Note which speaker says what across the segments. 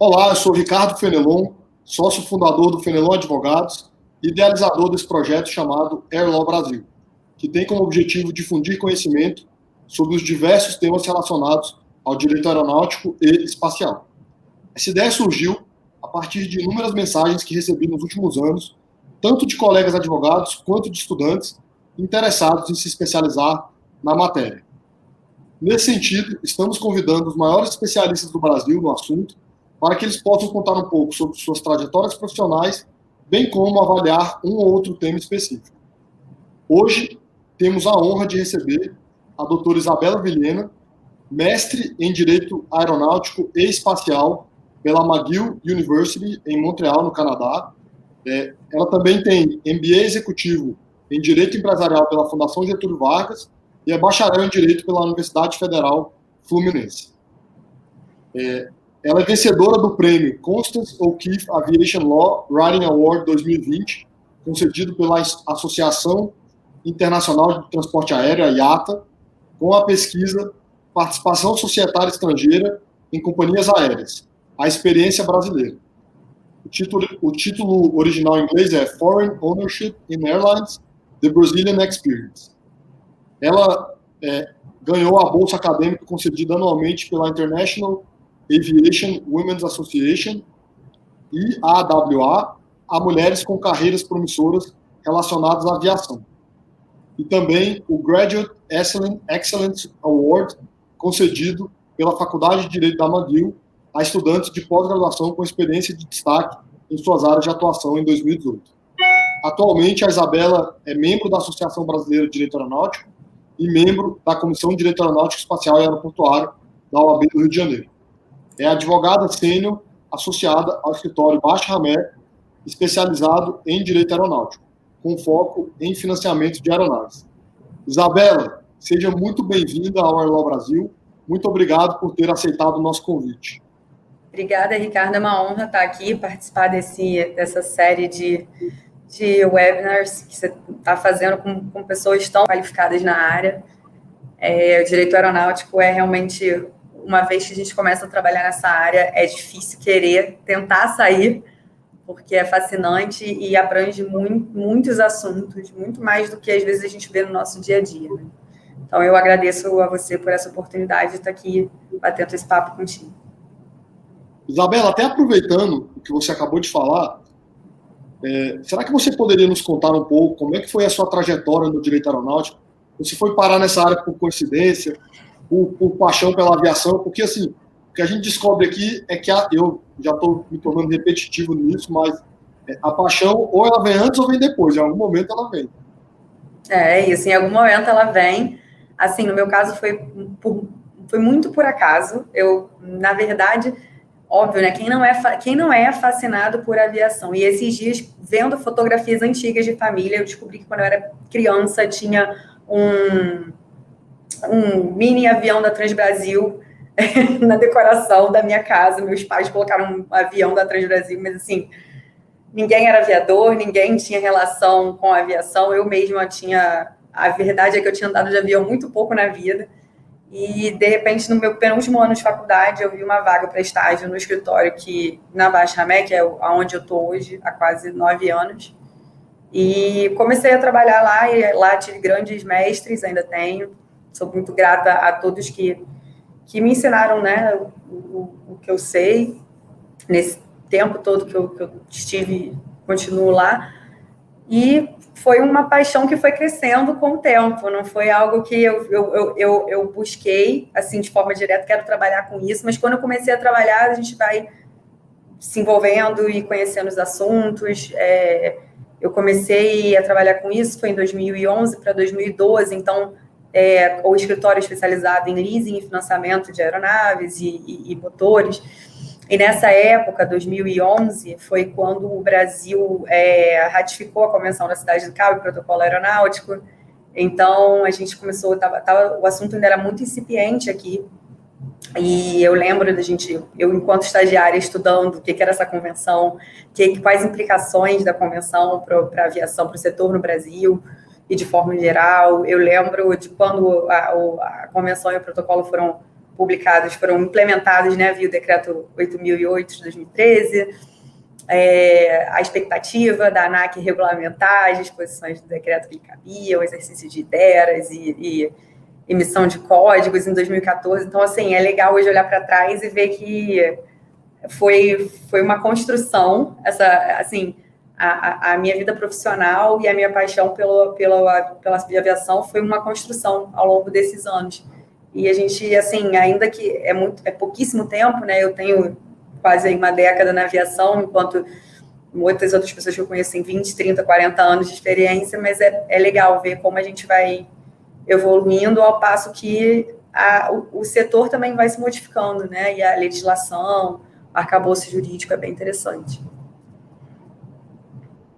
Speaker 1: Olá, eu sou Ricardo Fenelon, sócio fundador do Fenelon Advogados e idealizador desse projeto chamado Airlaw Brasil, que tem como objetivo difundir conhecimento sobre os diversos temas relacionados ao direito aeronáutico e espacial. Essa ideia surgiu a partir de inúmeras mensagens que recebi nos últimos anos, tanto de colegas advogados quanto de estudantes interessados em se especializar na matéria. Nesse sentido, estamos convidando os maiores especialistas do Brasil no assunto para que eles possam contar um pouco sobre suas trajetórias profissionais, bem como avaliar um ou outro tema específico. Hoje, temos a honra de receber a doutora Isabela Vilhena, mestre em Direito Aeronáutico e Espacial pela McGill University, em Montreal, no Canadá. Ela também tem MBA executivo em Direito Empresarial pela Fundação Getúlio Vargas e é bacharel em Direito pela Universidade Federal Fluminense. Ela é vencedora do prêmio Constance O'Keefe Aviation Law Writing Award 2020, concedido pela Associação Internacional de Transporte Aéreo, a IATA, com a pesquisa Participação Societária Estrangeira em Companhias Aéreas, a experiência brasileira. O título original em inglês é Foreign Ownership in Airlines, The Brazilian Experience. Ela ganhou a bolsa acadêmica concedida anualmente pela International Aviation Women's Association e a AWA a mulheres com carreiras promissoras relacionadas à aviação. E também o Graduate Excellence Award, concedido pela Faculdade de Direito da McGill a estudantes de pós-graduação com experiência de destaque em suas áreas de atuação em 2018. Atualmente, a Isabela é membro da Associação Brasileira de Direito Aeronáutico e membro da Comissão de Direito Aeronáutico, Espacial e Aeroportuário da OAB do Rio de Janeiro. É advogada sênior associada ao escritório Baixa Ramé, especializado em Direito Aeronáutico, com foco em financiamento de aeronaves. Isabela, seja muito bem-vinda ao Airlaw Brasil. Muito obrigado por ter aceitado o nosso convite.
Speaker 2: Obrigada, Ricardo. É uma honra estar aqui, participar dessa série de webinars que você está fazendo com pessoas tão qualificadas na área. O direito aeronáutico é realmente, uma vez que a gente começa a trabalhar nessa área, é difícil querer tentar sair, porque é fascinante e abrange muitos assuntos, muito mais do que às vezes a gente vê no nosso dia a dia, né? Então, eu agradeço a você por essa oportunidade de estar aqui batendo esse papo contigo.
Speaker 1: Isabela, até aproveitando o que você acabou de falar, será que você poderia nos contar um pouco como é que foi a sua trajetória no direito aeronáutico? Você foi parar nessa área por coincidência, por paixão pela aviação? Porque, assim, o que a gente descobre aqui é que eu já estou me tornando repetitivo nisso, mas a paixão ou ela vem antes ou vem depois, em algum momento ela vem.
Speaker 2: Isso, em algum momento ela vem. Assim, no meu caso foi muito por acaso. Eu, na verdade, óbvio, né? Quem não é fascinado por aviação? E esses dias, vendo fotografias antigas de família, eu descobri que quando eu era criança tinha um mini avião da Transbrasil na decoração da minha casa. Meus pais colocaram um avião da Transbrasil, mas assim, ninguém era aviador, ninguém tinha relação com a aviação. Eu mesma tinha... A verdade é que eu tinha andado de avião muito pouco na vida. E, de repente, no meu penúltimo ano de faculdade, eu vi uma vaga para estágio no escritório na Baixa Ramé, que é onde eu estou hoje, há quase 9 anos. E comecei a trabalhar lá, e lá tive grandes mestres, ainda tenho. Sou muito grata a todos que me ensinaram, né, o que eu sei nesse tempo todo que eu estive, continuo lá. E foi uma paixão que foi crescendo com o tempo, não foi algo que eu busquei, assim, de forma direta, quero trabalhar com isso, mas quando eu comecei a trabalhar, a gente vai se envolvendo e conhecendo os assuntos. Eu comecei a trabalhar com isso, foi em 2011 para 2012, então, o escritório especializado em leasing e financiamento de aeronaves e motores. E nessa época, 2011, foi quando o Brasil ratificou a Convenção da Cidade do Cabo e o Protocolo Aeronáutico. Então, a gente começou, o assunto ainda era muito incipiente aqui. E eu lembro eu enquanto estagiária, estudando o que era essa convenção, quais implicações da convenção para a aviação, para o setor no Brasil e de forma geral. Eu lembro de quando a convenção e o protocolo foram publicados, foram implementados, né, via o decreto 8.008 de 2013, a expectativa da ANAC regulamentar as disposições do decreto que lhe cabia, o exercício de ideias e emissão de códigos em 2014. Então, assim, é legal hoje olhar para trás e ver que foi uma construção, assim, a minha vida profissional e a minha paixão pela aviação foi uma construção ao longo desses anos. E a gente, assim, ainda que é pouquíssimo tempo, né? Eu tenho quase uma década na aviação, enquanto muitas outras pessoas que eu conheço têm 20, 30, 40 anos de experiência, mas é legal ver como a gente vai evoluindo ao passo que o setor também vai se modificando, né? E a legislação, o arcabouço jurídico é bem interessante.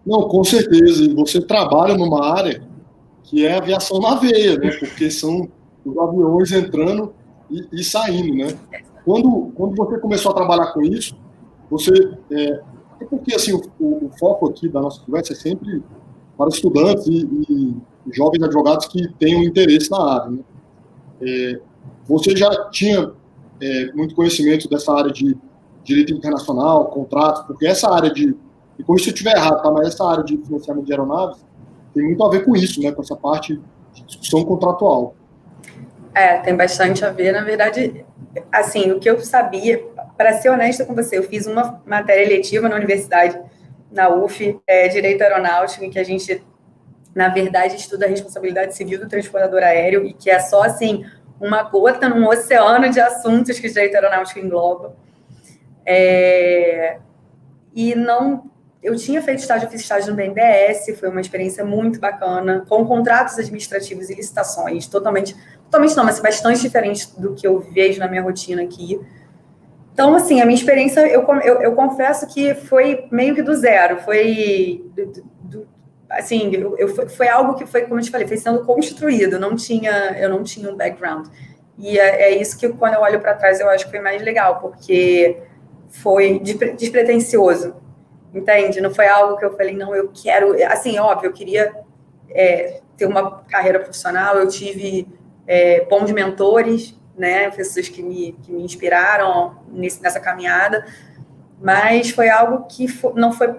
Speaker 1: Não, com certeza. E você trabalha numa área que é aviação na veia, né? Porque são os aviões entrando e saindo, né? Quando você começou a trabalhar com isso, você... porque, assim, o foco aqui da nossa conversa é sempre para estudantes e jovens advogados que tenham interesse na área, né? Você já tinha muito conhecimento dessa área de direito internacional, contratos, porque essa área de... E com isso eu estiver errado, tá? Mas essa área de financiamento de aeronaves tem muito a ver com isso, né? Com essa parte de discussão contratual.
Speaker 2: Tem bastante a ver. Na verdade, assim, o que eu sabia, para ser honesta com você, eu fiz uma matéria eletiva na universidade, na UF, Direito Aeronáutico, em que a gente, na verdade, estuda a responsabilidade civil do transportador aéreo, e que é só, assim, uma gota num oceano de assuntos que o direito aeronáutico engloba. E não... Eu tinha feito estágio, eu fiz estágio no BNDES, foi uma experiência muito bacana, com contratos administrativos e licitações, totalmente não, mas bastante diferente do que eu vejo na minha rotina aqui. Então, assim, a minha experiência, eu confesso que foi meio que do zero, foi, assim, foi algo que foi, como eu te falei, foi sendo construído, eu não tinha um background. E é isso que, quando eu olho para trás, eu acho que foi mais legal, porque foi despretensioso. Entende? Não foi algo que eu falei, não, eu quero... Assim, óbvio, eu queria ter uma carreira profissional, eu tive bons mentores, né? Pessoas que me inspiraram nessa caminhada, mas foi algo que não foi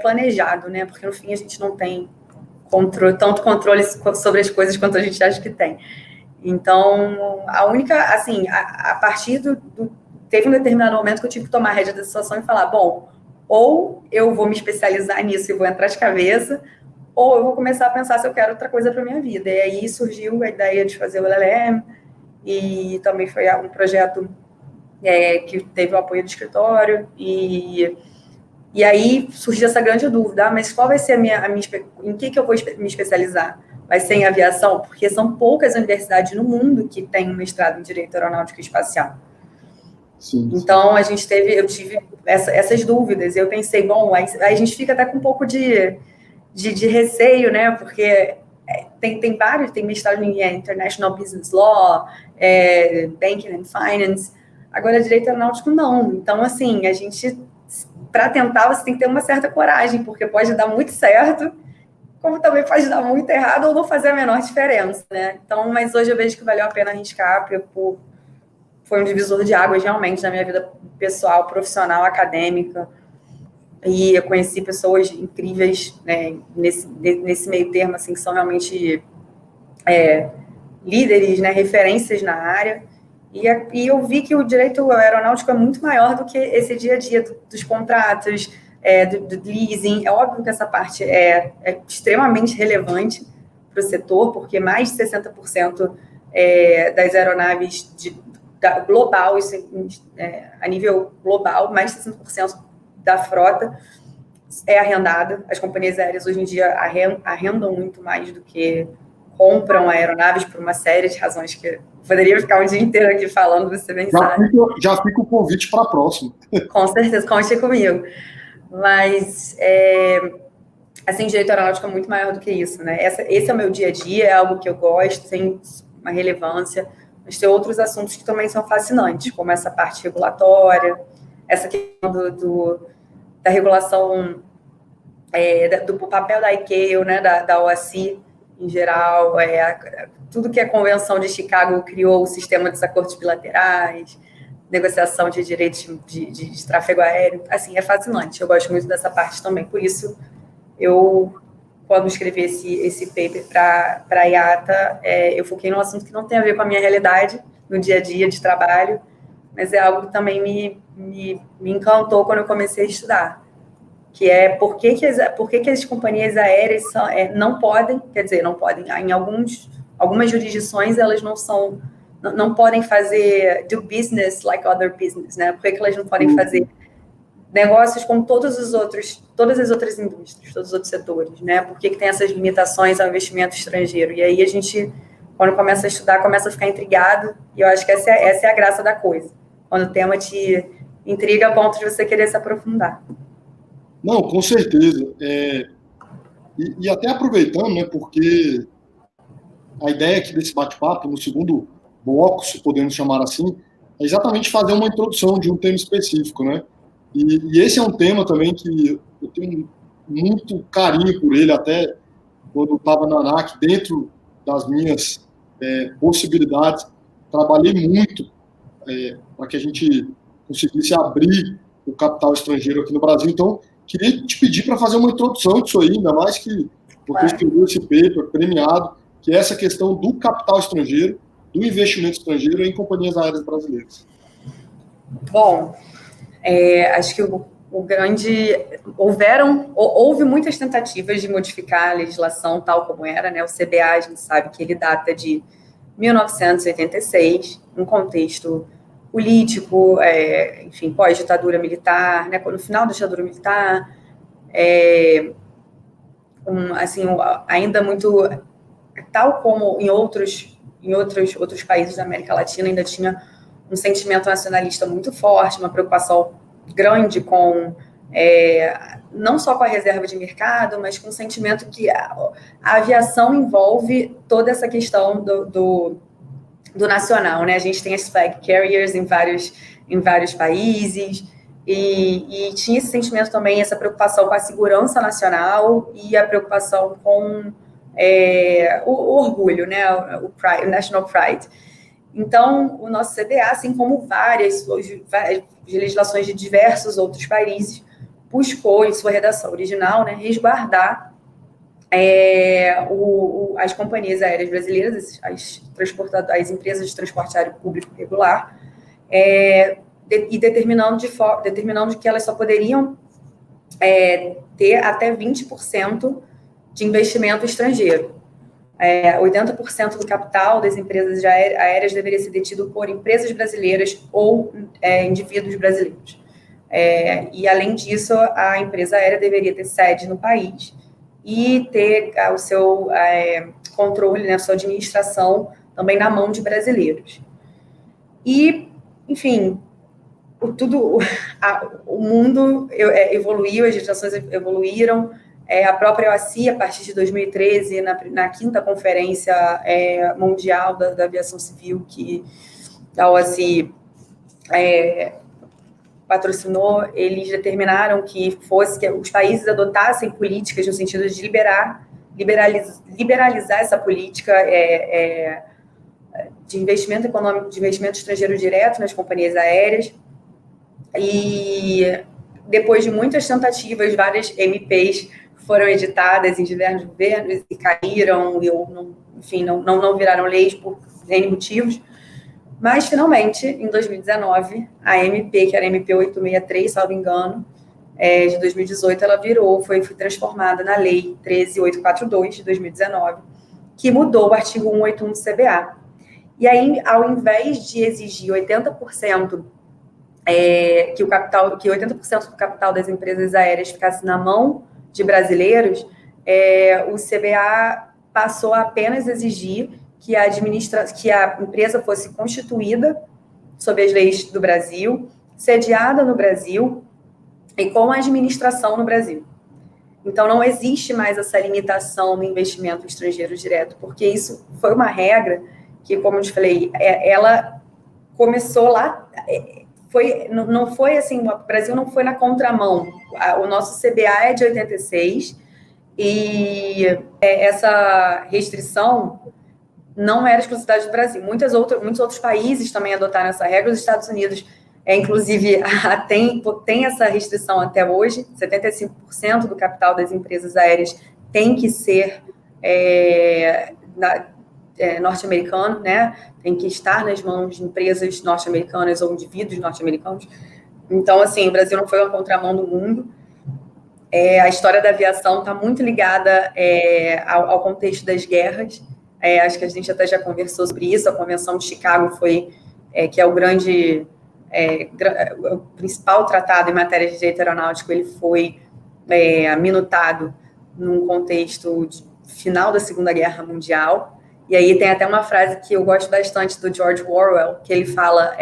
Speaker 2: planejado, né? Porque, no fim, a gente não tem tanto controle sobre as coisas quanto a gente acha que tem. Então, a única... Assim, a partir teve um determinado momento que eu tive que tomar a rédea da situação e falar, bom... Ou eu vou me especializar nisso e vou entrar de cabeça, ou eu vou começar a pensar se eu quero outra coisa para minha vida. E aí surgiu a ideia de fazer o LLM, e também foi um projeto que teve o apoio do escritório, e aí surgiu essa grande dúvida, mas qual vai ser em que eu vou me especializar? Vai ser em aviação? Porque são poucas universidades no mundo que têm um mestrado em Direito Aeronáutico e Espacial. Sim. Então, eu tive essas dúvidas, e eu pensei, bom, aí a gente fica até com um pouco de receio, né, porque tem vários, tem mestrado em International Business Law, Banking and Finance, agora Direito Aeronáutico não. Então, assim, a gente, para tentar, você tem que ter uma certa coragem, porque pode dar muito certo, como também pode dar muito errado, ou não fazer a menor diferença, né. Então, mas hoje eu vejo que valeu a pena arriscar, foi um divisor de águas, realmente, na minha vida pessoal, profissional, acadêmica. E eu conheci pessoas incríveis, né, nesse meio termo, assim, que são realmente líderes, né, referências na área. E eu vi que o direito aeronáutico é muito maior do que esse dia a dia dos contratos, do leasing. É óbvio que essa parte é extremamente relevante para o setor, porque mais de 60% das aeronaves global, isso, a nível global, mais de 60% da frota é arrendada. As companhias aéreas hoje em dia arrendam muito mais do que compram aeronaves, por uma série de razões que eu poderia ficar um dia inteiro aqui falando, você bem sabe.
Speaker 1: Já fica o convite para a próxima.
Speaker 2: Com certeza, conte comigo. Mas, assim, direito aeronáutico é muito maior do que isso, né? Esse é o meu dia a dia, é algo que eu gosto, tem uma relevância, mas tem outros assuntos que também são fascinantes, como essa parte regulatória, essa questão da regulação, do papel da ICAO, né, da OACI, em geral, tudo que a Convenção de Chicago criou, o sistema dos acordos bilaterais, negociação de direitos de tráfego aéreo, assim, é fascinante. Eu gosto muito dessa parte também. Por isso, eu, quando escrevi esse paper para a IATA, eu foquei num assunto que não tem a ver com a minha realidade no dia a dia de trabalho, mas é algo que também me encantou quando eu comecei a estudar, que é por que as companhias aéreas não podem, não podem, em algumas jurisdições elas não podem fazer do business like other business, né? Por que elas não podem fazer negócios com todas as outras indústrias, todos os outros setores, né? Por que tem essas limitações ao investimento estrangeiro? E aí a gente, quando começa a estudar, começa a ficar intrigado, e eu acho que essa é a graça da coisa, quando o tema te intriga a ponto de você querer se aprofundar.
Speaker 1: Não, com certeza. E até aproveitando, né, porque a ideia aqui desse bate-papo, no segundo bloco, se podemos chamar assim, é exatamente fazer uma introdução de um tema específico, né? E esse é um tema também que eu tenho muito carinho por ele, até quando eu estava na ANAC, dentro das minhas possibilidades, trabalhei muito para que a gente conseguisse abrir o capital estrangeiro aqui no Brasil. Então, queria te pedir para fazer uma introdução disso aí, ainda mais que você escreveu esse paper premiado, que é essa questão do capital estrangeiro, do investimento estrangeiro em companhias aéreas brasileiras.
Speaker 2: Bom, acho que houve muitas tentativas de modificar a legislação tal como era, né? O CBA, a gente sabe que ele data de 1986, um contexto político, enfim, pós-ditadura militar, né? No final da ditadura militar, ainda muito, tal como em outros países da América Latina, ainda tinha um sentimento nacionalista muito forte, uma preocupação grande com, não só com a reserva de mercado, mas com o sentimento que a aviação envolve toda essa questão do nacional, né? A gente tem as flag carriers em vários países, e tinha esse sentimento também, essa preocupação com a segurança nacional e a preocupação com o orgulho, né? O national pride. Então, o nosso CBA, assim como várias legislações de diversos outros países, buscou, em sua redação original, né, resguardar as companhias aéreas brasileiras, as empresas de transporte aéreo público regular, e determinando que elas só poderiam ter até 20% de investimento estrangeiro. 80% do capital das empresas aéreas deveria ser detido por empresas brasileiras ou indivíduos brasileiros. E, além disso, a empresa aérea deveria ter sede no país e ter o seu controle, né, a sua administração também na mão de brasileiros. E, enfim, o mundo evoluiu, as legislações evoluíram. A própria OACI, a partir de 2013, na quinta conferência mundial da aviação civil, que a OACI patrocinou, eles determinaram que os países adotassem políticas no sentido de liberalizar essa política de investimento econômico, de investimento estrangeiro direto nas companhias aéreas. E depois de muitas tentativas, várias MPs foram editadas em diversos governos e caíram, enfim, não viraram leis por N motivos. Mas, finalmente, em 2019, a MP, que era a MP 863, salvo engano, de 2018, ela foi transformada na Lei 13.842, de 2019, que mudou o artigo 181 do CBA. E aí, ao invés de exigir 80%, que 80% do capital das empresas aéreas ficasse na mão de brasileiros, o CBA passou a apenas exigir que a empresa fosse constituída sob as leis do Brasil, sediada no Brasil e com administração no Brasil. Então, não existe mais essa limitação no investimento estrangeiro direto, porque isso foi uma regra que, como eu te falei, ela começou lá... não foi assim, o Brasil não foi na contramão. O nosso CBA é de 86, E essa restrição não era exclusividade do Brasil. Muitos outros países também adotaram essa regra. Os Estados Unidos, inclusive, tem essa restrição até hoje. 75% do capital das empresas aéreas tem que ser norte-americano, né? Tem que estar nas mãos de empresas norte-americanas ou indivíduos norte-americanos. Então, assim, o Brasil não foi uma contramão do mundo. A história da aviação está muito ligada ao contexto das guerras. Acho que a gente até já conversou sobre isso. A Convenção de Chicago que é o o principal tratado em matéria de direito aeronáutico. Ele foi minutado num contexto de final da Segunda Guerra Mundial. E aí tem até uma frase que eu gosto bastante do George Orwell, que ele fala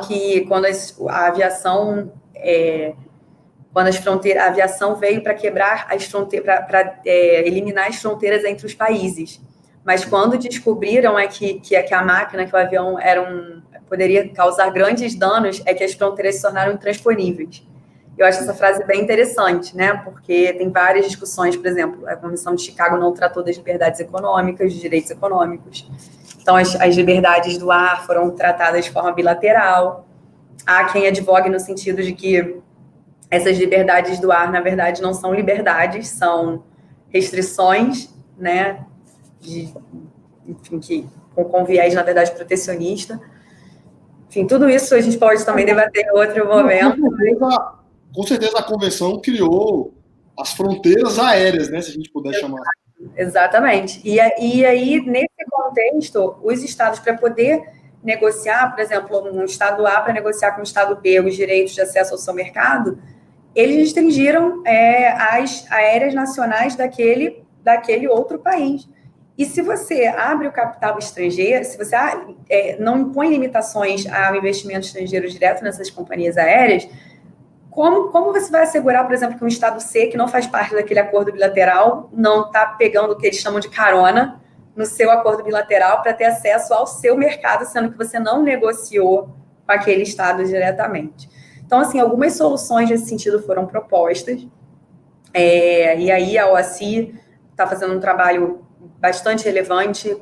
Speaker 2: que quando a aviação a aviação veio para quebrar as fronteiras, para eliminar as fronteiras entre os países. Mas quando descobriram que a máquina, que o avião poderia causar grandes danos, que as fronteiras se tornaram intransponíveis. Eu acho essa frase bem interessante, né? Porque tem várias discussões, por exemplo, a Convenção de Chicago não tratou das liberdades econômicas, dos direitos econômicos. Então, as liberdades do ar foram tratadas de forma bilateral. Há quem advogue no sentido de que essas liberdades do ar, na verdade, não são liberdades, são restrições, né, enfim, com viés, na verdade, protecionista. Enfim, tudo isso a gente pode também debater em outro momento.
Speaker 1: Com certeza a convenção criou as fronteiras aéreas, né, se a gente puder chamar.
Speaker 2: Exatamente. E aí, nesse contexto, os estados, para poder negociar, por exemplo, um estado A para negociar com o estado B os direitos de acesso ao seu mercado, eles restringiram as aéreas nacionais daquele outro país. E se você abre o capital estrangeiro, se você não impõe limitações ao investimento estrangeiro direto nessas companhias aéreas, como você vai assegurar, por exemplo, que um estado C, que não faz parte daquele acordo bilateral, não está pegando o que eles chamam de carona no seu acordo bilateral para ter acesso ao seu mercado, sendo que você não negociou com aquele estado diretamente? Então, assim, algumas soluções nesse sentido foram propostas, e aí a OACI está fazendo um trabalho bastante relevante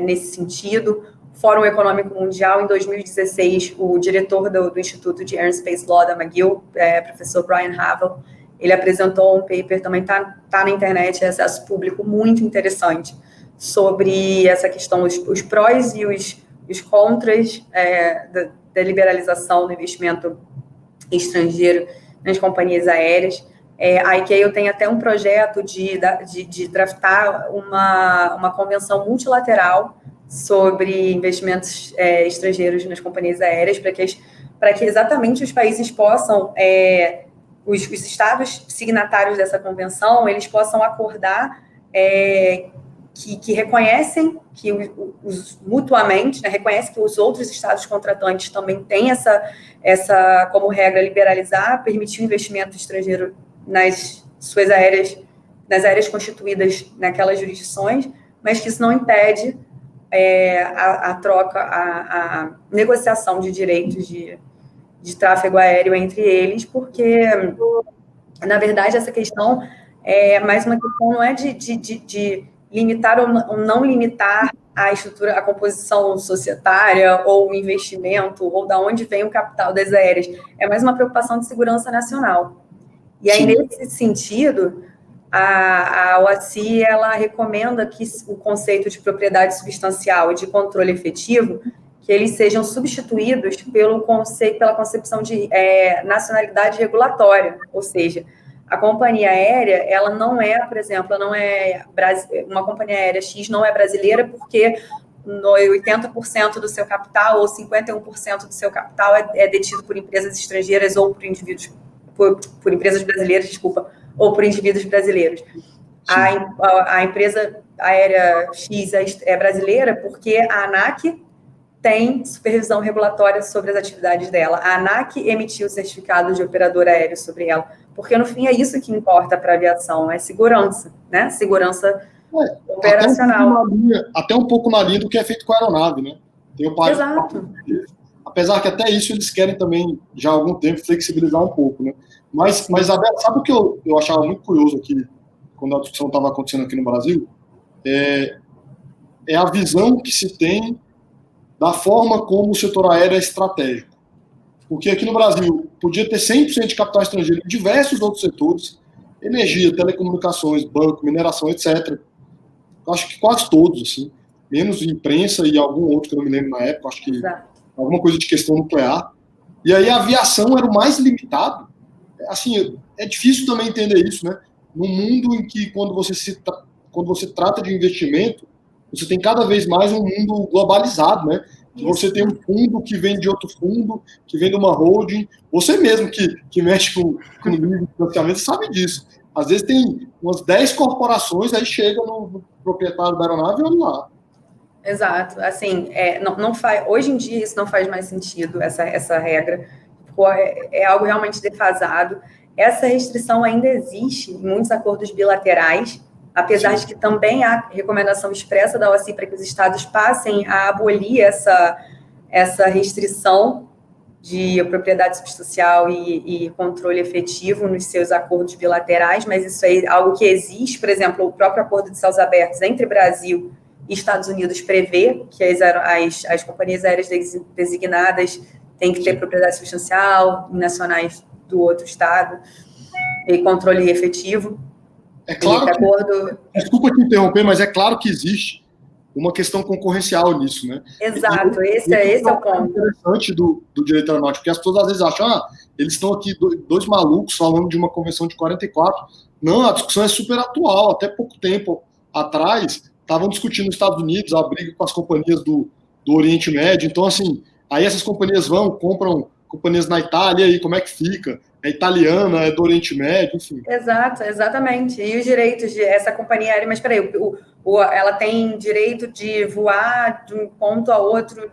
Speaker 2: nesse sentido. O Fórum Econômico Mundial, em 2016, o diretor do Instituto de Aerospace Law da McGill, professor Brian Havel, ele apresentou um paper, também está na internet, acesso público, muito interessante, sobre essa questão, os prós e os contras da liberalização do investimento estrangeiro nas companhias aéreas. A ICAO tem até um projeto de draftar uma convenção multilateral sobre investimentos estrangeiros nas companhias aéreas, para que exatamente os países possam, os estados signatários dessa convenção, eles possam acordar que reconhecem que mutuamente, né, reconhecem que os outros estados contratantes também têm essa como regra liberalizar, permitir o investimento estrangeiro nas suas áreas, nas áreas constituídas naquelas jurisdições, mas que isso não impede a troca, a negociação de direitos de tráfego aéreo entre eles, porque, na verdade, essa questão mais uma questão não é de limitar ou não limitar a estrutura, a composição societária ou o investimento, ou da onde vem o capital das aéreas. É mais uma preocupação de segurança nacional. E aí, nesse sentido, a OACI, ela recomenda que o conceito de propriedade substancial e de controle efetivo, que eles sejam substituídos pela concepção de nacionalidade regulatória, ou seja, a companhia aérea, ela não por exemplo, uma companhia aérea X não é brasileira porque 80% do seu capital ou 51% do seu capital é detido por empresas estrangeiras ou por indivíduos, por empresas brasileiras, desculpa, ou por indivíduos brasileiros. A empresa aérea X é brasileira porque a ANAC tem supervisão regulatória sobre as atividades dela. A ANAC emitiu o certificado de operador aéreo sobre ela, porque, no fim, é isso que importa para a aviação, é segurança, né? Segurança operacional.
Speaker 1: Até um pouco na linha do que é feito com a aeronave, né?
Speaker 2: Exato.
Speaker 1: Apesar que até isso eles querem também, já há algum tempo, flexibilizar um pouco, né? Mas Isabela, sabe o que eu achava muito curioso aqui, quando a discussão estava acontecendo aqui no Brasil? É a visão que se tem da forma como o setor aéreo é estratégico. Porque aqui no Brasil podia ter 100% de capital estrangeiro em diversos outros setores, energia, telecomunicações, banco, mineração, etc. Eu acho que quase todos, assim, menos imprensa e algum outro que eu não me lembro na época, acho que alguma coisa de questão nuclear. E aí a aviação era o mais limitado. Assim, é difícil também entender isso, né? Num mundo em que quando você trata de investimento, você tem cada vez mais um mundo globalizado, né? Você tem um fundo que vem de outro fundo, que vem de uma holding. Você mesmo que mexe com livro de financiamento sabe disso. Às vezes tem umas 10 corporações, aí chega no proprietário da aeronave e olha lá.
Speaker 2: Exato. Assim, não faz, hoje em dia isso não faz mais sentido, essa regra. É algo realmente defasado. Essa restrição ainda existe em muitos acordos bilaterais, apesar de que também há recomendação expressa da OACI para que os estados passem a abolir essa restrição de propriedade substancial e controle efetivo nos seus acordos bilaterais, mas isso é algo que existe. Por exemplo, o próprio acordo de céus abertos entre Brasil e Estados Unidos prevê que as companhias aéreas designadas têm que ter propriedade substancial nacionais do outro estado e controle efetivo.
Speaker 1: É claro que, desculpa te interromper, mas é claro que existe uma questão concorrencial nisso, né?
Speaker 2: Exato, esse é o ponto.
Speaker 1: Interessante do direito aeronáutico, porque as pessoas às vezes acham, eles estão aqui dois malucos falando de uma convenção de 44. Não, a discussão é super atual. Até pouco tempo atrás, estavam discutindo nos Estados Unidos a briga com as companhias do Oriente Médio. Então, assim, aí essas companhias compram companhias na Itália, e como é que fica? É italiana, é do Oriente Médio, enfim.
Speaker 2: Exato, exatamente. E os direitos de essa companhia aérea, mas peraí, ela tem direito de voar de um ponto a outro,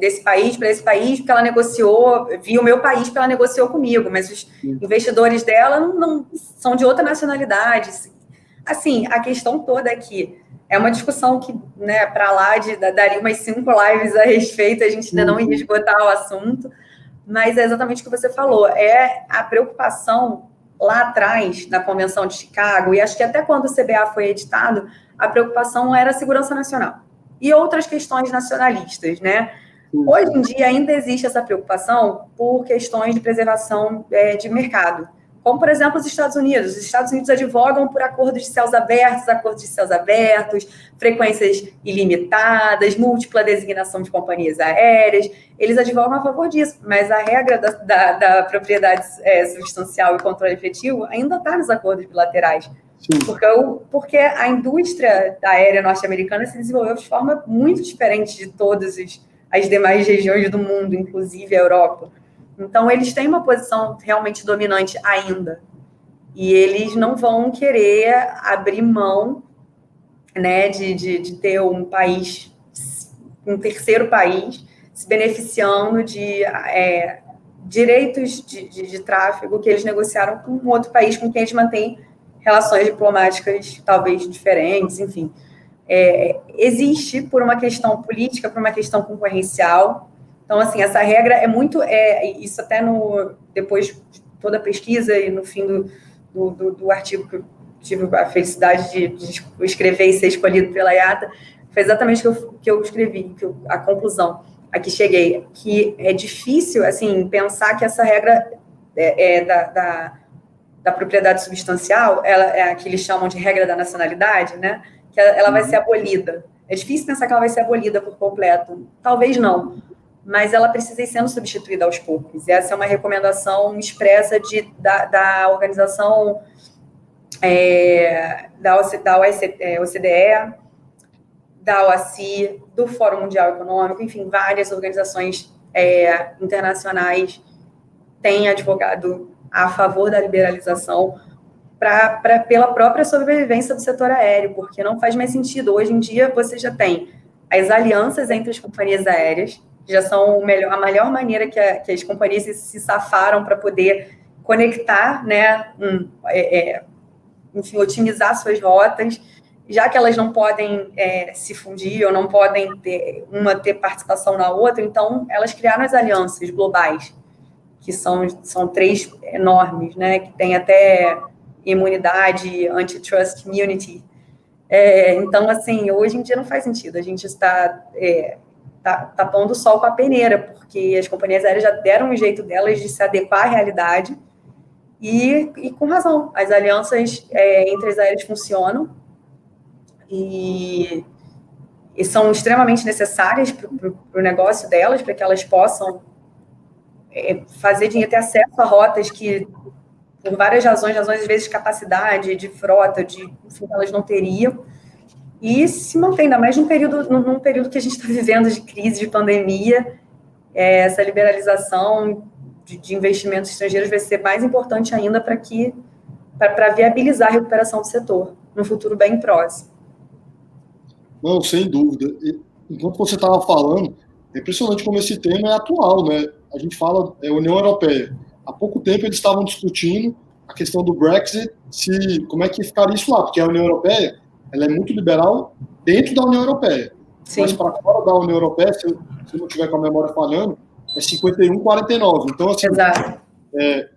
Speaker 2: desse país para esse país, porque ela negociou, via o meu país, porque ela negociou comigo, mas os investidores dela não são de outra nacionalidade. Assim, a questão toda é que é uma discussão que, né, para lá daria umas 5 lives a respeito, a gente ainda não ia esgotar o assunto. Mas é exatamente o que você falou, é a preocupação lá atrás, na Convenção de Chicago, e acho que até quando o CBA foi editado, a preocupação era a segurança nacional e outras questões nacionalistas, né? Hoje em dia ainda existe essa preocupação por questões de preservação de mercado, como, por exemplo, os Estados Unidos. Os Estados Unidos advogam por acordos de céus abertos, frequências ilimitadas, múltipla designação de companhias aéreas. Eles advogam a favor disso, mas a regra da propriedade substancial e controle efetivo ainda está nos acordos bilaterais. Porque a indústria aérea norte-americana se desenvolveu de forma muito diferente de todas as demais regiões do mundo, inclusive a Europa. Então, eles têm uma posição realmente dominante ainda. E eles não vão querer abrir mão, né, de ter um país, um terceiro país, se beneficiando de direitos de tráfego que eles negociaram com um outro país com quem eles mantêm relações diplomáticas talvez diferentes, enfim. Existe por uma questão política, por uma questão concorrencial. Então, assim, essa regra é muito... isso até depois de toda a pesquisa e no fim do artigo que eu tive a felicidade de escrever e ser escolhido pela IATA, foi exatamente o que eu escrevi, a conclusão a que cheguei, que é difícil, assim, pensar que essa regra da propriedade substancial, ela é a que eles chamam de regra da nacionalidade, né? Que ela vai ser abolida. É difícil pensar que ela vai ser abolida por completo. Talvez não. Mas ela precisa ir sendo substituída aos poucos. Essa é uma recomendação expressa da organização da OCDE, da OACI, do Fórum Mundial Econômico, enfim, várias organizações internacionais têm advogado a favor da liberalização pela própria sobrevivência do setor aéreo, porque não faz mais sentido. Hoje em dia, você já tem as alianças entre as companhias aéreas, já são a melhor maneira que as companhias se safaram para poder conectar, né, enfim, otimizar suas rotas, já que elas não podem se fundir ou não podem ter participação na outra, então elas criaram as alianças globais, que são 3 enormes, né, que tem até imunidade, antitrust immunity. Então, assim, hoje em dia não faz sentido. A gente está pondo o sol com a peneira, porque as companhias aéreas já deram um jeito delas de se adequar à realidade e com razão. As alianças entre as aéreas funcionam e são extremamente necessárias para o negócio delas, para que elas possam fazer dinheiro, ter acesso a rotas que, por várias razões às vezes de capacidade, de frota, enfim, elas não teriam, e se mantém, ainda mais num período que a gente está vivendo de crise, de pandemia, essa liberalização de investimentos estrangeiros vai ser mais importante ainda para viabilizar a recuperação do setor, num futuro bem próximo.
Speaker 1: Não, sem dúvida. Enquanto você estava falando, é impressionante como esse tema é atual, né? A gente fala União Europeia. Há pouco tempo eles estavam discutindo a questão do Brexit, como é que ficaria isso lá, porque a União Europeia ela é muito liberal dentro da União Europeia. Sim. Mas para fora da União Europeia, se eu não tiver com a memória falhando, é 51-49. Então, assim,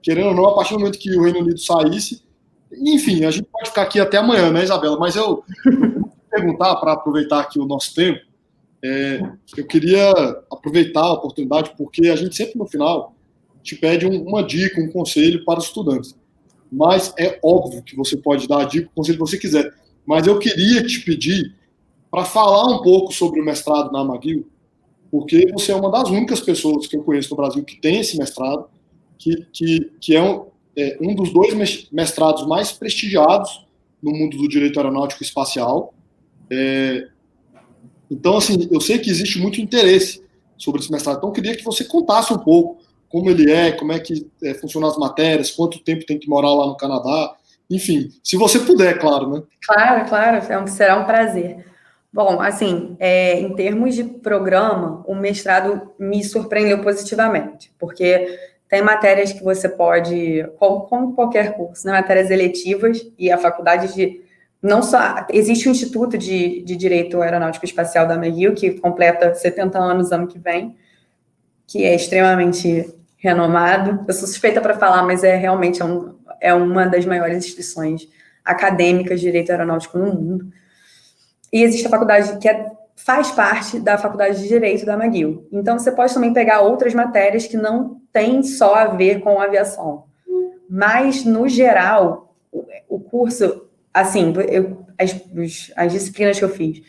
Speaker 1: querendo ou não, a partir do momento que o Reino Unido saísse, enfim, a gente pode ficar aqui até amanhã, né, Isabela? Mas eu vou perguntar, para aproveitar aqui o nosso tempo, eu queria aproveitar a oportunidade, porque a gente sempre no final te pede uma dica, um conselho para os estudantes. Mas é óbvio que você pode dar a dica, o conselho que você quiser. Mas eu queria te pedir para falar um pouco sobre o mestrado na McGill, porque você é uma das únicas pessoas que eu conheço no Brasil que tem esse mestrado, que é um dos 2 mestrados mais prestigiados no mundo do direito aeronáutico e espacial. Então, assim, eu sei que existe muito interesse sobre esse mestrado, então eu queria que você contasse um pouco como ele como é que funcionam as matérias, quanto tempo tem que morar lá no Canadá, enfim, se você puder, claro, né?
Speaker 2: Claro, será um prazer. Bom, assim, em termos de programa, o mestrado me surpreendeu positivamente, porque tem matérias que você pode, como qualquer curso, né, matérias eletivas, e a faculdade não só, existe o Instituto de Direito Aeronáutico e Espacial da McGill, que completa 70 anos ano que vem, que é extremamente renomado. Eu sou suspeita para falar, mas realmente uma das maiores instituições acadêmicas de direito aeronáutico no mundo. E existe a faculdade que faz parte da faculdade de Direito da McGill. Então, você pode também pegar outras matérias que não têm só a ver com aviação. Mas, no geral, o curso, assim, as disciplinas que eu fiz,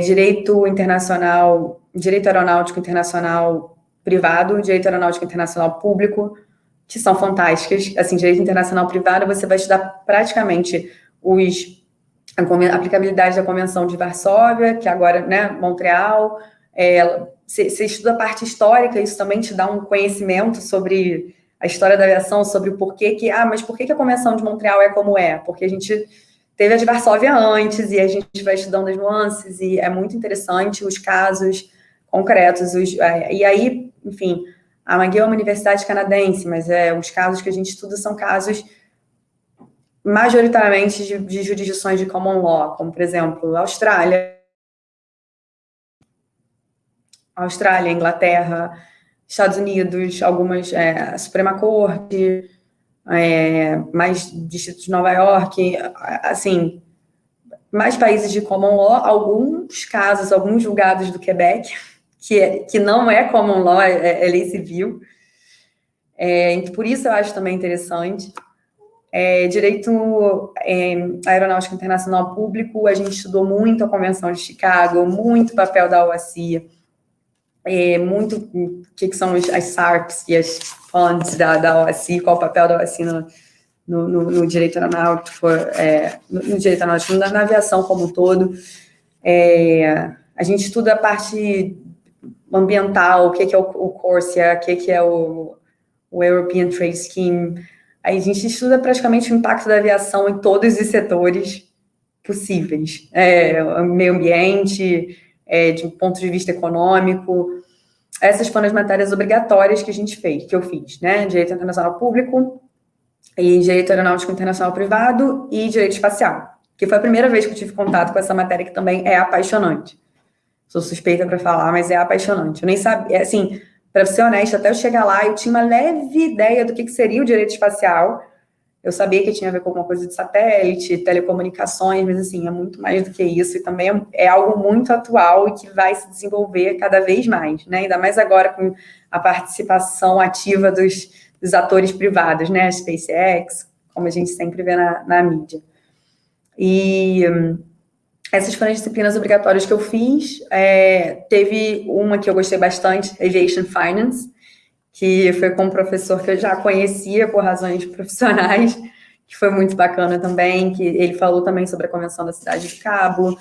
Speaker 2: Direito Internacional, Direito Aeronáutico Internacional Privado, Direito Aeronáutico Internacional Público, que são fantásticas. Assim, Direito Internacional Privado, você vai estudar praticamente a aplicabilidade da Convenção de Varsóvia, que agora, né, Montreal. Você estuda a parte histórica, isso também te dá um conhecimento sobre a história da aviação, sobre o porquê mas por que a Convenção de Montreal é como é? Porque a gente teve a de Varsóvia antes, e a gente vai estudando as nuances, e é muito interessante os casos concretos. E aí, enfim, a McGill é uma universidade canadense, mas os casos que a gente estuda são casos majoritariamente de jurisdições de common law, como, por exemplo, Austrália, Inglaterra, Estados Unidos, algumas, a Suprema Corte, mais Distrito de Nova York, assim, mais países de common law, alguns casos, alguns julgados do Quebec, que não é common law, é lei civil. Por isso eu acho também interessante. Direito aeronáutico internacional público, a gente estudou muito a Convenção de Chicago, muito o papel da OACI, muito o que são as SARPs e as funds da OACI, qual o papel da OACI no direito aeronáutico, no direito aeronáutico, na aviação como um todo. A gente estuda a parte ambiental, o que é o CORSIA, o que é o European Trade Scheme. Aí a gente estuda praticamente o impacto da aviação em todos os setores possíveis. Meio ambiente, de um ponto de vista econômico. Essas foram as matérias obrigatórias que eu fiz, né? Direito Internacional Público, e Direito Aeronáutico Internacional Privado e Direito Espacial, que foi a primeira vez que eu tive contato com essa matéria, que também é apaixonante. Sou suspeita para falar, mas é apaixonante. Eu nem sabia, assim, para ser honesta, até eu chegar lá, eu tinha uma leve ideia do que seria o direito espacial. Eu sabia que tinha a ver com alguma coisa de satélite, telecomunicações, mas assim, é muito mais do que isso, e também é algo muito atual e que vai se desenvolver cada vez mais, né? Ainda mais agora com a participação ativa dos atores privados, né? A SpaceX, como a gente sempre vê na mídia. E essas foram as disciplinas obrigatórias que eu fiz. Teve uma que eu gostei bastante, Aviation Finance, que foi com um professor que eu já conhecia por razões profissionais, que foi muito bacana também, que ele falou também sobre a Convenção da Cidade de Cabo,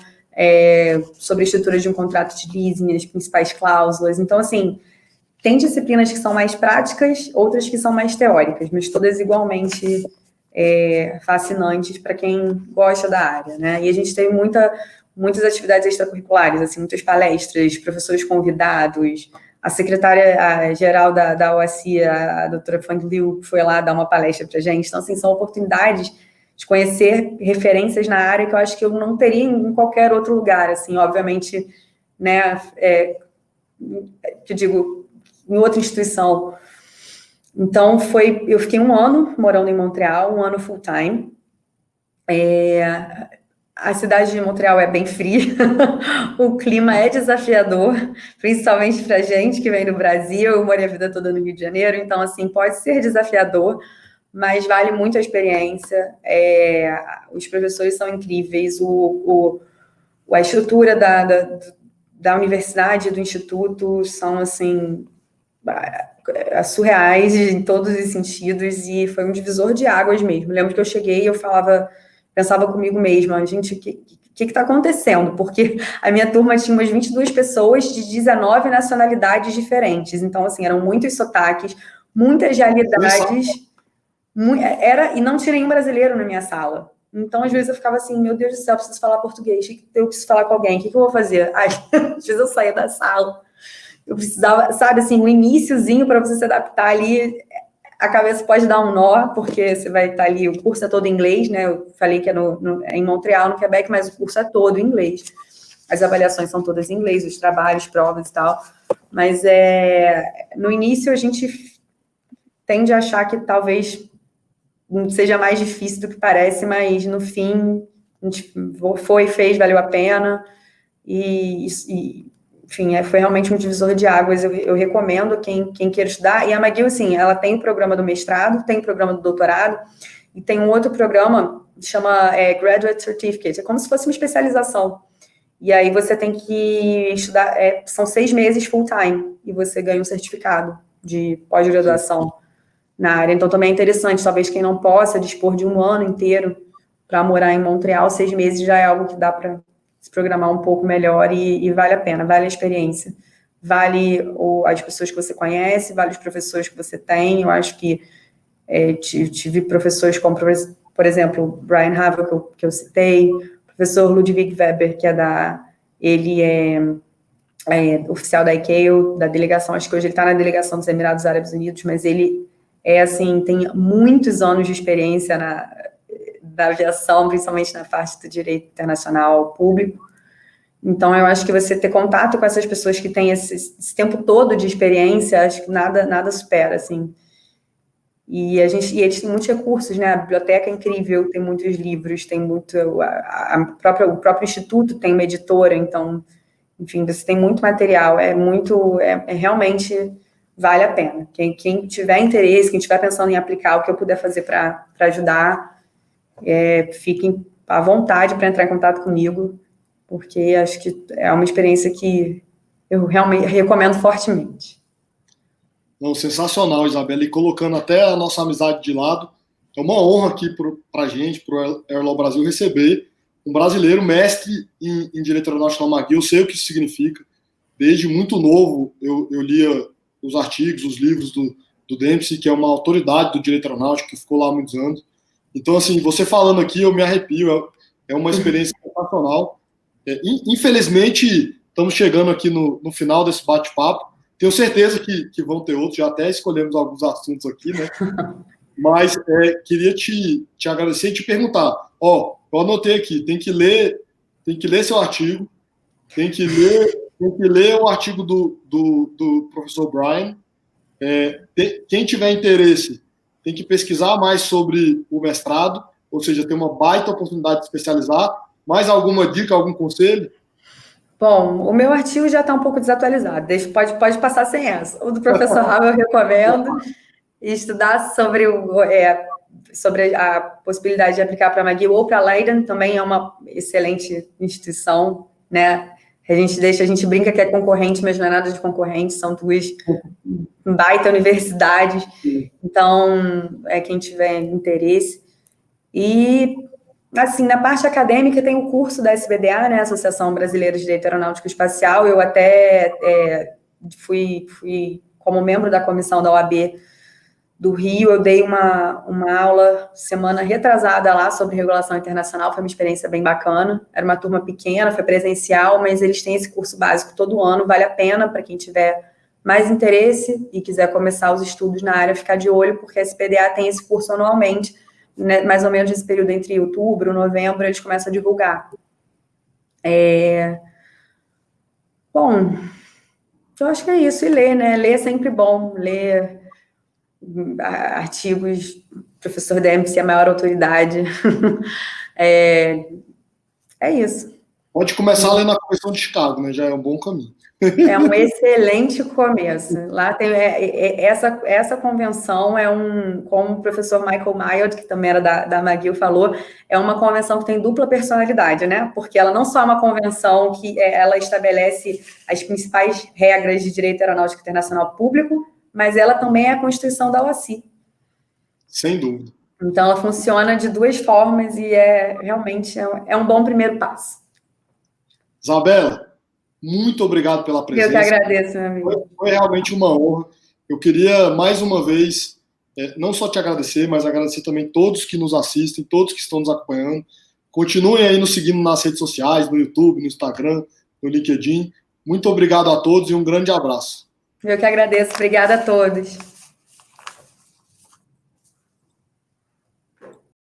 Speaker 2: sobre a estrutura de um contrato de leasing, as principais cláusulas. Então, assim, tem disciplinas que são mais práticas, outras que são mais teóricas, mas todas igualmente fascinantes para quem gosta da área, né? E a gente teve muitas atividades extracurriculares, assim, muitas palestras, professores convidados. A secretária-geral da OACI, a doutora Fang Liu, foi lá dar uma palestra para a gente. Então, assim, são oportunidades de conhecer referências na área que eu acho que eu não teria em qualquer outro lugar, assim, obviamente, né, que eu digo, em outra instituição. Então, eu fiquei 1 ano morando em Montreal, 1 ano full-time. A cidade de Montreal é bem fria, o clima é desafiador, principalmente para gente que vem do Brasil. Eu morei a vida toda no Rio de Janeiro, então, assim, pode ser desafiador, mas vale muito a experiência. Os professores são incríveis, a estrutura da universidade, do instituto, são, assim, surreais em todos os sentidos, e foi um divisor de águas mesmo. Lembro que eu cheguei e eu pensava comigo mesma, gente, o que está acontecendo? Porque a minha turma tinha umas 22 pessoas de 19 nacionalidades diferentes. Então, assim, eram muitos sotaques, muitas realidades. E não tinha nenhum brasileiro na minha sala. Então, às vezes, eu ficava assim, meu Deus do céu, eu preciso falar português, eu preciso falar com alguém, o que eu vou fazer? Às vezes eu saía da sala. Eu precisava, sabe, assim, um iniciozinho para você se adaptar ali. A cabeça pode dar um nó, porque você vai estar ali, o curso é todo em inglês, né? Eu falei que é em Montreal, no Quebec, mas o curso é todo em inglês. As avaliações são todas em inglês, os trabalhos, provas e tal. Mas no início a gente tende a achar que talvez seja mais difícil do que parece, mas no fim a gente fez, valeu a pena. Enfim, foi realmente um divisor de águas. Eu recomendo quem queira estudar. E a McGill, assim, ela tem o programa do mestrado, tem o programa do doutorado, e tem um outro programa que chama Graduate Certificate. É como se fosse uma especialização. E aí você tem que estudar, são 6 meses full-time, e você ganha um certificado de pós-graduação na área. Então, também é interessante, talvez quem não possa dispor de 1 ano inteiro para morar em Montreal, 6 meses já é algo que dá para se programar um pouco melhor, e vale a pena, vale a experiência, vale as pessoas que você conhece, vale os professores que você tem. Eu acho que tive professores como, por exemplo, Brian Havel, que eu citei, o professor Ludwig Weber, ele é oficial da ICAO, da delegação, acho que hoje ele está na delegação dos Emirados Árabes Unidos, mas ele tem muitos anos de experiência da aviação, principalmente na parte do direito internacional público. Então, eu acho que você ter contato com essas pessoas que têm esse tempo todo de experiência, acho que nada supera, assim. E eles têm muitos recursos, né? A biblioteca é incrível, tem muitos livros, tem muito... O próprio instituto tem uma editora, então, enfim, você tem muito material, realmente vale a pena. Quem tiver interesse, quem estiver pensando em aplicar, o que eu puder fazer para ajudar, fiquem à vontade para entrar em contato comigo, porque acho que é uma experiência que eu realmente recomendo fortemente.
Speaker 1: Não, sensacional, Isabela. E colocando até a nossa amizade de lado, é uma honra aqui para a gente, para o Airlaw Brasil, receber um brasileiro mestre em Direito Aeronáutico na McGill. Eu sei o que isso significa. Desde muito novo, eu lia os artigos, os livros do Dempsey, que é uma autoridade do direito aeronáutico, que ficou lá há muitos anos. Então, assim, você falando aqui, eu me arrepio. É uma experiência sensacional. Infelizmente, estamos chegando aqui no final desse bate-papo. Tenho certeza que vão ter outros, já até escolhemos alguns assuntos aqui, né? Mas queria te agradecer e te perguntar. Eu anotei aqui, tem que ler seu artigo, tem que ler o artigo do professor Brian, Quem tiver interesse tem que pesquisar mais sobre o mestrado, ou seja, tem uma baita oportunidade de especializar. Mais alguma dica, algum conselho?
Speaker 2: Bom, o meu artigo já está um pouco desatualizado, pode passar sem essa. O do professor Raul eu recomendo estudar sobre a possibilidade de aplicar para a McGill ou para a Leiden, também é uma excelente instituição, né? A gente brinca que é concorrente, mas não é nada de concorrente, são duas baita universidades, então, quem tiver interesse. E, assim, na parte acadêmica tem o curso da SBDA, né, Associação Brasileira de Direito Aeronáutico e Espacial, eu até fui como membro da comissão da OAB do Rio, eu dei uma aula semana retrasada lá sobre regulação internacional, foi uma experiência bem bacana, era uma turma pequena, foi presencial, mas eles têm esse curso básico todo ano, vale a pena para quem tiver mais interesse e quiser começar os estudos na área, ficar de olho, porque a SPDA tem esse curso anualmente, né, mais ou menos esse período entre outubro e novembro, eles começam a divulgar. Bom, eu acho que é isso, e ler, né? Ler é sempre bom, ler artigos, professor Dempsey é a maior autoridade. É isso.
Speaker 1: Pode começar a ler na Convenção de Chicago, né? Já é um bom caminho.
Speaker 2: É um excelente começo. Lá tem essa convenção como o professor Michael Mayotte, que também era da McGill, falou, é uma convenção que tem dupla personalidade, né? Porque ela não só é uma convenção que ela estabelece as principais regras de direito aeronáutico internacional público, mas ela também é a Constituição da OACI.
Speaker 1: Sem dúvida.
Speaker 2: Então, ela funciona de duas formas e realmente é um bom primeiro passo.
Speaker 1: Isabela, muito obrigado pela presença.
Speaker 2: Eu que agradeço, meu amigo.
Speaker 1: Foi realmente uma honra. Eu queria, mais uma vez, não só te agradecer, mas agradecer também todos que nos assistem, todos que estão nos acompanhando. Continuem aí nos seguindo nas redes sociais, no YouTube, no Instagram, no LinkedIn. Muito obrigado a todos e um grande abraço.
Speaker 2: Eu que agradeço. Obrigada a todos.